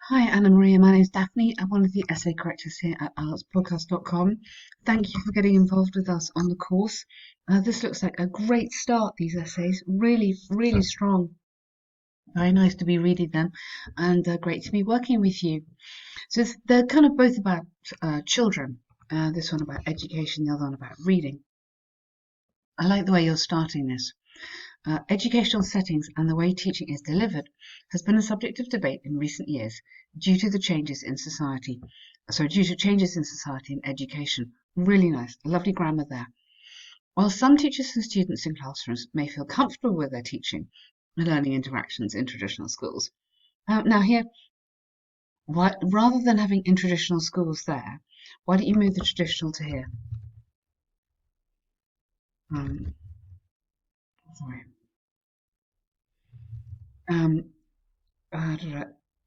Hi, Anna Maria. My name is Daphne. I'm one of the essay correctors here at IELTSpodcast.com. Thank you for getting involved with us on the course. This looks like a great start, these essays. Really, really strong. Very nice to be reading them and great to be working with you. So they're kind of both about children. This one about education, the other one about reading. I like the way you're starting this. Educational settings and the way teaching is delivered has been a subject of debate in recent years due to changes in society. Due to changes in society and education. Really nice, lovely grammar there. While some teachers and students in classrooms may feel comfortable with their teaching and learning interactions in traditional schools. Now here, rather than having in traditional schools there, why don't you move the traditional to here? Um, sorry. Um,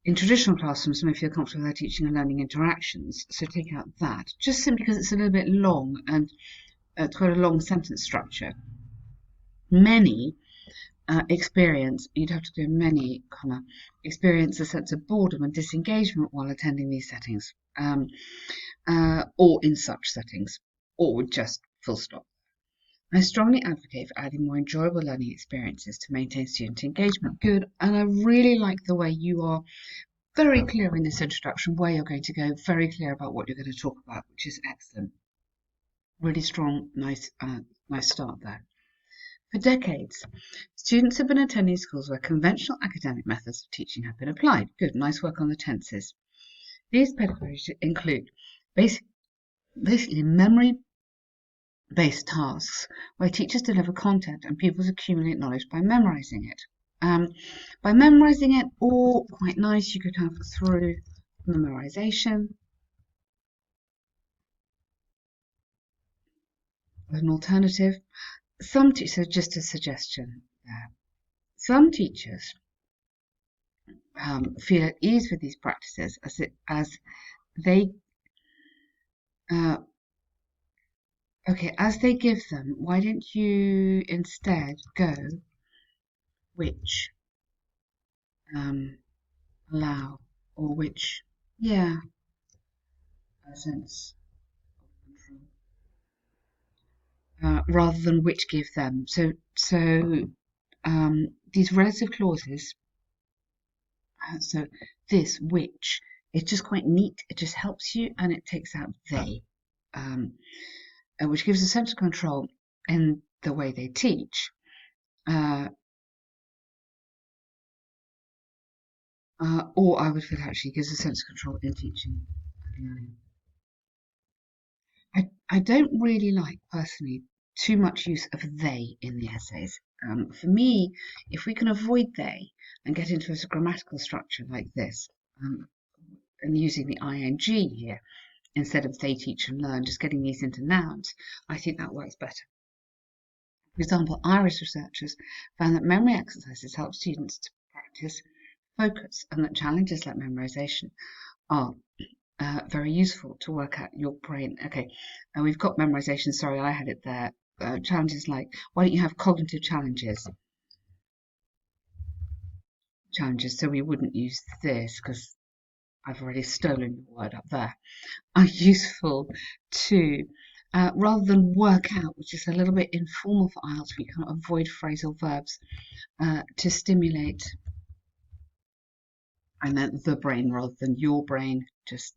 in traditional classrooms, may feel comfortable with their teaching and learning interactions, so take out that, just simply because it's a little bit long and it's got a long sentence structure. Many you'd have to do many, experience a sense of boredom and disengagement while attending these settings, or in such settings, or just full stop. I strongly advocate for adding more enjoyable learning experiences to maintain student engagement. Good, and I really like the way you are very clear in this introduction where you're going to go, very clear about what you're going to talk about, which is excellent. Really strong, nice start there. For decades, students have been attending schools where conventional academic methods of teaching have been applied. Good, nice work on the tenses. These pedagogies include basically memory-based tasks where teachers deliver content and pupils accumulate knowledge by memorizing it. Or quite nice, you could have through memorization as an alternative. So just a suggestion there. Some teachers feel at ease with these practices as they give them. Why don't you instead go which allow or which a sense of control rather than which give them. These relative clauses. So this which is just quite neat. It just helps you, and it takes out they, which gives a sense of control in the way they teach. Or I would feel actually gives a sense of control in teaching and learning. I don't really like personally too much use of they in the essays. For me, if we can avoid they and get into a grammatical structure like this, and using the ing here instead of they teach and learn, just getting these into nouns, I think that works better. For example, Irish researchers found that memory exercises help students to practice focus and that challenges like memorization are very useful to work out your brain. Okay, and we've got memorization. Sorry, I had it there. Challenges like, why don't you have cognitive challenges? So we wouldn't use this because I've already stolen the word up there. Are useful to rather than work out, which is a little bit informal for IELTS, we can avoid phrasal verbs to stimulate. I meant the brain rather than your brain, just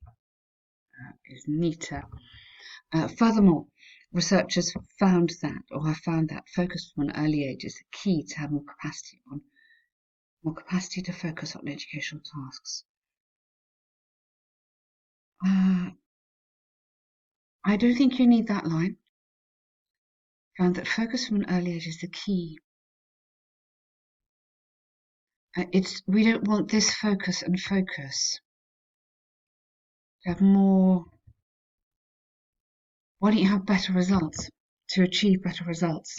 is neater. Furthermore, researchers found that focus from an early age is the key to have more capacity to focus on educational tasks. I don't think you need that line. Found that focus from an early age is the key. We don't want this focus and focus to have more. Why don't you have better results to achieve better results?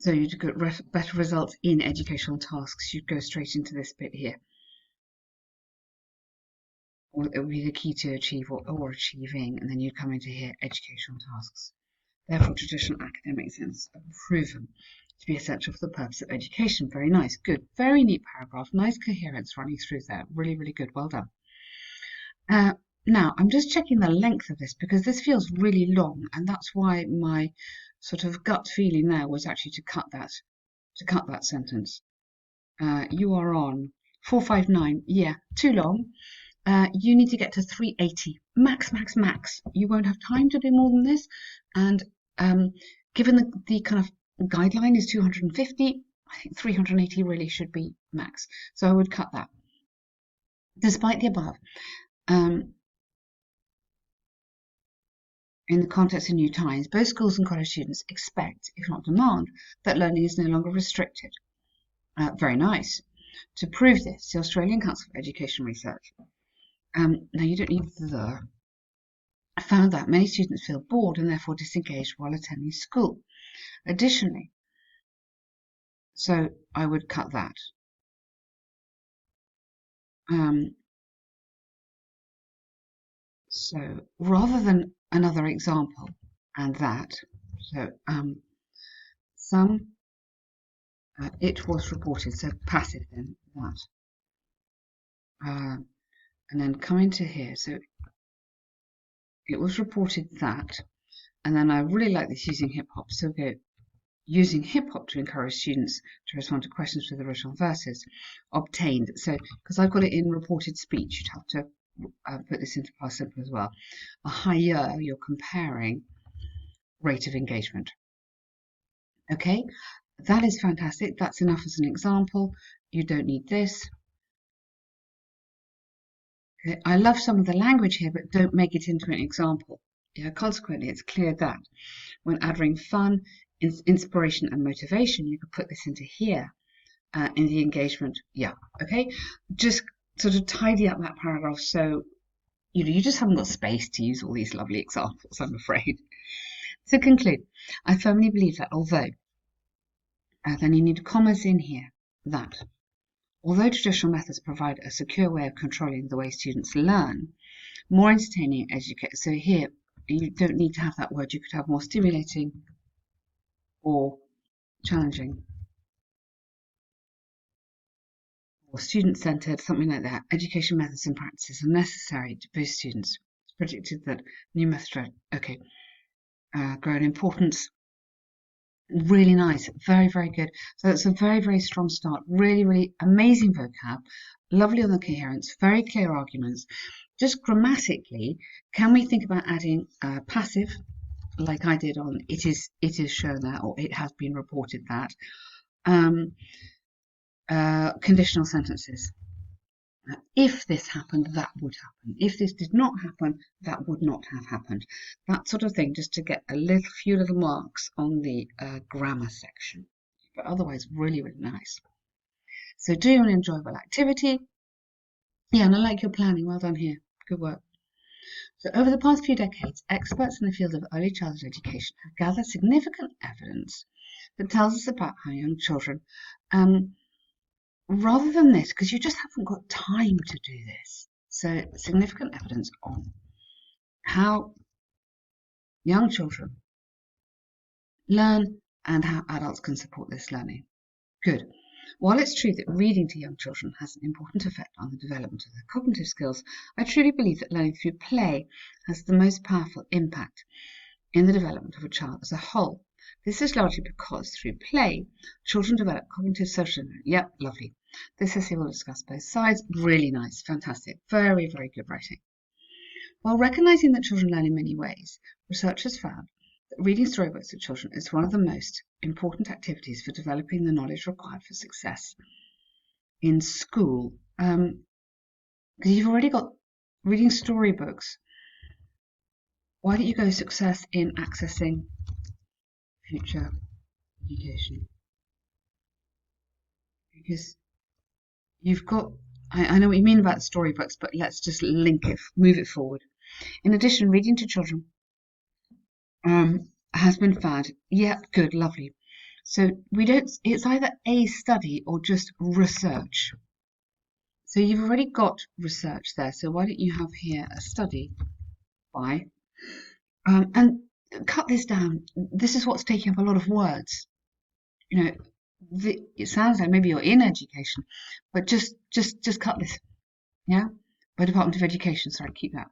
So you'd get better results in educational tasks. You'd go straight into this bit here. or it would be the key to achieve or achieving, and then you come into here, educational tasks. Therefore, traditional academic sense are proven to be essential for the purpose of education. Very nice, good, very neat paragraph, nice coherence running through there. Really, really good, well done. Now, I'm just checking the length of this because this feels really long, and that's why my sort of gut feeling there was actually to cut that sentence. You are on 459. Yeah, too long. You need to get to 380. Max, max, max. You won't have time to do more than this. And given the kind of guideline is 250, I think 380 really should be max. So I would cut that. Despite the above, in the context of new times, both schools and college students expect, if not demand, that learning is no longer restricted. Very nice. To prove this, the Australian Council for Education Research, now you don't need the, found that many students feel bored and therefore disengaged while attending school. Additionally, so I would cut that. So rather than another example and that, so it was reported, so passive then, that. And then coming to here, so it was reported that, and then I really like this using hip hop, so go using hip hop to encourage students to respond to questions with original verses. Obtained, so because I've got it in reported speech, you'd have to put this into past simple as well. A higher, you're comparing rate of engagement. Okay, that is fantastic. That's enough as an example. You don't need this. Okay. I love some of the language here, but don't make it into an example. Yeah, consequently, it's clear that when adding fun, inspiration, and motivation, you could put this into here in the engagement. Yeah, okay. Just sort of tidy up that paragraph so you just haven't got space to use all these lovely examples, I'm afraid. To conclude, I firmly believe that although then you need commas in here, that although traditional methods provide a secure way of controlling the way students learn, more entertaining education. So here, you don't need to have that word. You could have more stimulating or challenging or student-centered, something like that. Education methods and practices are necessary to boost students. It's predicted that new methods, grow in importance. Really nice, very, very good. So it's a very, very strong start. Really, really amazing vocab. Lovely on the coherence, very clear arguments. Just grammatically, can we think about adding passive, like I did on it is shown that, or it has been reported that. Conditional sentences. If this happened, that would happen. If this did not happen, that would not have happened. That sort of thing, just to get a few little marks on the grammar section. But otherwise, really, really nice. So doing an enjoyable activity. Yeah, and I like your planning. Well done here. Good work. So over the past few decades, experts in the field of early childhood education have gathered significant evidence that tells us about how young children, rather than this, because you just haven't got time to do this. So significant evidence on how young children learn and how adults can support this learning. Good. While it's true that reading to young children has an important effect on the development of their cognitive skills, I truly believe that learning through play has the most powerful impact in the development of a child as a whole. This is largely because through play, children develop cognitive social. Yep, lovely. This essay will discuss both sides. Really nice, fantastic, very, very good writing. While recognizing that children learn in many ways, researchers found that reading storybooks to children is one of the most important activities for developing the knowledge required for success in school. Because you've already got reading storybooks. Why don't you go success in accessing future education? Because you've got, I know what you mean about storybooks, but let's just link it, move it forward. In addition, reading to children has been found. Yeah, good, lovely. So it's either a study or just research. So you've already got research there. So why don't you have here a study by, and cut this down. This is what's taking up a lot of words. You know, it sounds like maybe you're in education, but just cut this. Yeah, by Department of Education. Sorry, keep that.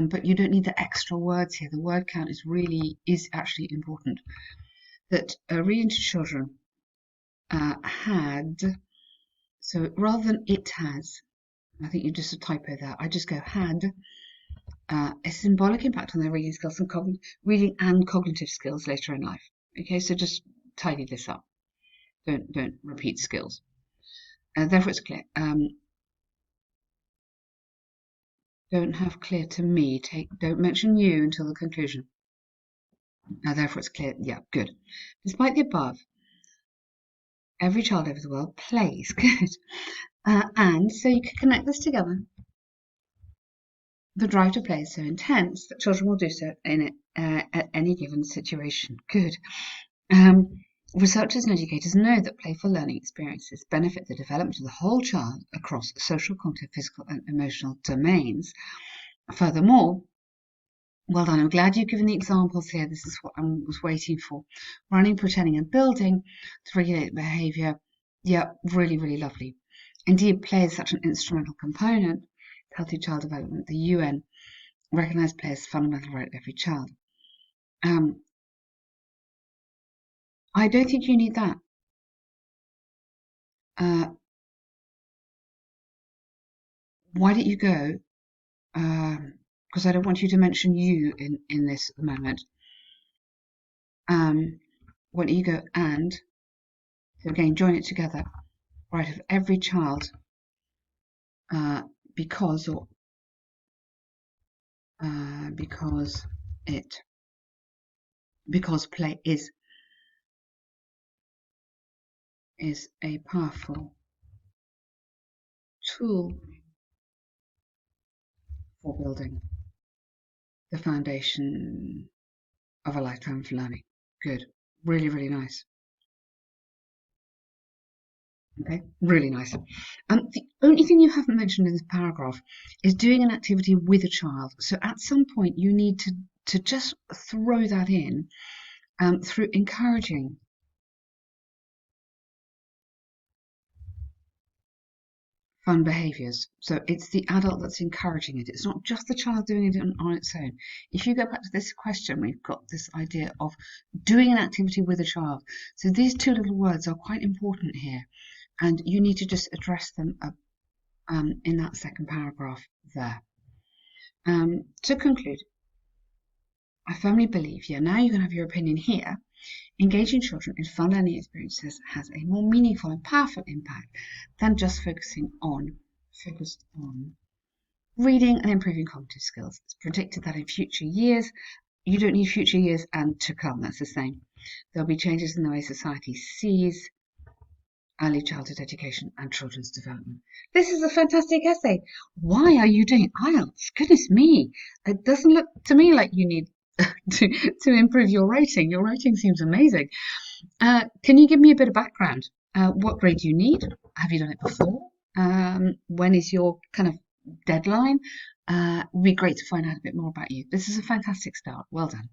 But you don't need the extra words here. The word count is actually important. That reading to children had, so rather than it has, I think you just a typo there. I just go had a symbolic impact on their reading skills and reading and cognitive skills later in life. Okay, so just tidy this up. Don't repeat skills. Therefore, it's clear. Don't have clear to me. Don't mention you until the conclusion. Therefore, it's clear. Yeah, good. Despite the above, every child over the world plays. Good. And so you can connect this together. The drive to play is so intense that children will do so at any given situation. Good. Researchers and educators know that playful learning experiences benefit the development of the whole child across social, cognitive, physical, and emotional domains. Furthermore, well done. I'm glad you've given the examples here. This is what I was waiting for. Running, pretending, and building to regulate behaviour. Yeah, really, really lovely. Indeed, play is such an instrumental component to healthy child development. The UN recognised play as a fundamental right of every child. I don't think you need that. Why don't you go? Because I don't want you to mention you in this at the moment. Why don't you go and, so again, join it together, right, of every child, because play is a powerful tool for building the foundation of a lifetime of learning. Good. Really, really nice. Okay, really nice. The only thing you haven't mentioned in this paragraph is doing an activity with a child. So at some point you need to just throw that in through encouraging fun behaviours. So it's the adult that's encouraging it. It's not just the child doing it on its own. If you go back to this question, we've got this idea of doing an activity with a child. So these two little words are quite important here, and you need to just address them in that second paragraph there. To conclude, I firmly believe, now you can have your opinion here, engaging children in fun learning experiences has a more meaningful and powerful impact than just focused on reading and improving cognitive skills. It's predicted that in future years, you don't need future years and to come, that's the same. There'll be changes in the way society sees early childhood education and children's development. This is a fantastic essay. Why are you doing IELTS? Goodness me. It doesn't look to me like you need to improve your writing. Your writing seems amazing. Can you give me a bit of background? What grade do you need? Have you done it before? When is your kind of deadline? It would be great to find out a bit more about you. This is a fantastic start. Well done.